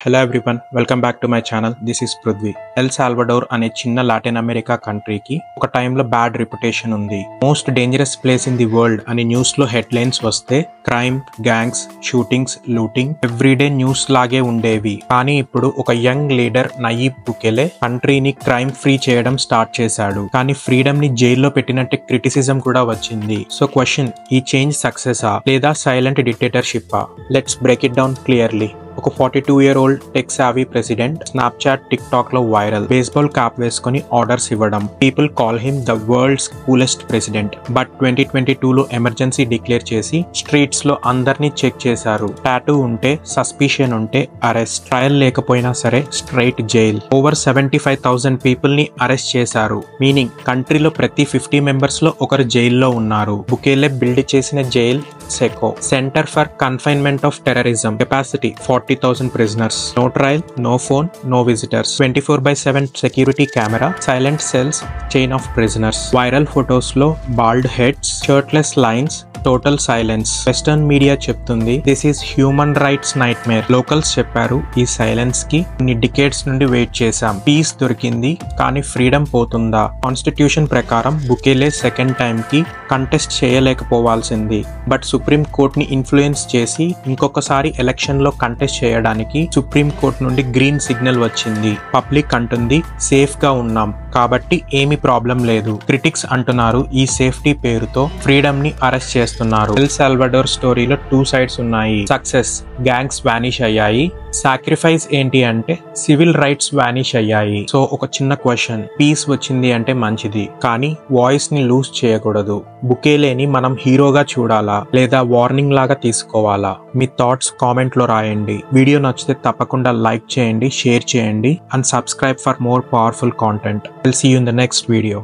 Hello everyone, welcome back to my channel. This is Prithvi. L Salvador అనే చిన్న Latin America కంట్రీకి ఒక టైంలో బ్యాడ్ రిప్యుటేషన్ ఉంది. Most dangerous place in the world అని న్యూస్ లో హెడ్లైన్స్ వస్తే crime, gangs, shootings, looting everyday news లాగే ఉండేవి. కానీ ఇప్పుడు ఒక young leader Naib బుకెలే కంట్రీని crime free చేయడం స్టార్ట్ చేశాడు. కానీ ఫ్రీడమ్ ని జైల్లో పెట్టినట్టే క్రిటిసిజం కూడా వచ్చింది. సో క్వశ్చన్, ఈ చేంజ్ సక్సెసా లేదా silent డిక్టేటర్షిప్పా? Let's break it down clearly. ఒక 42-year-old tech savvy president Snapchat, TikTok లో వైరల్. బేస్బాల్ క్యాప్ వేసుకుని ఆర్డర్స్ ఇవ్వడం. People call him the world's coolest president. But 2022లో ఎమర్జెన్సీ డిక్లేర్ చేసి స్ట్రీట్స్ లో అందరినీ చెక్ చేశారు. టాటూ ఉంటే, సస్పిషన్ ఉంటే అరెస్ట్, ట్రయల్ లేకపోయినా సరే స్ట్రైట్ జైల్. ఓవర్ 75,000 పీపుల్ ని అరెస్ట్ చేశారు. మీనింగ్ కంట్రీలో ప్రతి 50 మెంబర్స్ లో ఒకరు జైల్లో ఉన్నారు. బుకేలే బిల్డ్ చేసిన jail సెకో, centre for confinement of terrorism. Capacity 40,000 prisoners. No trial, no phone, no visitors. 24/7 security camera. Silent cells, chain of prisoners. Viral photos లో bald heads, shirtless lines, total silence. Western media చెప్తుంది this is human rights nightmare. Locals చెప్పారు ఈ silence కి కొన్ని decades నుండి wait చేశాం, piece దొరికింది కానీ ఫ్రీడమ్ పోతుందా? కాన్స్టిట్యూషన్ ప్రకారం బుకేలే సెకండ్ టైం కి కంటెస్ట్ చేయలేకపోవాల్సింది. బట్ సుప్రీం కోర్ట్ ని ఇన్ఫ్లుయెన్స్ చేసి ఇంకొకసారి ఎలక్షన్ లో కంటెస్ట్ చేయడానికి సుప్రీం కోర్ట్ నుండి గ్రీన్ సిగ్నల్ వచ్చింది. పబ్లిక్ అంటుంది సేఫ్ గా ఉన్నాం కాబట్టి ఏమీ ప్రాబ్లం లేదు. క్రిటిక్స్ అంటున్నారు ఈ సేఫ్టీ పేరుతో ఫ్రీడమ్ ని అరెస్ట్ చేస్తున్నారు. ఎల్ సాల్వడోర్ స్టోరీలో 2 సైడ్స్ ఉన్నాయి. సక్సెస్, గ్యాంగ్స్ వానిష్ అయ్యాయి. సాక్రిఫైస్ ఏంటి అంటే సివిల్ రైట్స్ వానిష్ అయ్యాయి. సో ఒక చిన్న క్వశ్చన్, పీస్ వచ్చింది అంటే మంచిది కానీ వాయిస్ ని లూజ్ చేయకూడదు. బుకేలేని మనం హీరోగా చూడాలా లేదా వార్నింగ్ లాగా తీసుకోవాలా? మీ థాట్స్ కామెంట్ లో రాయండి. వీడియో నచ్చితే తప్పకుండా లైక్ చేయండి, షేర్ చేయండి and subscribe for more powerful content. Will see you in the next video.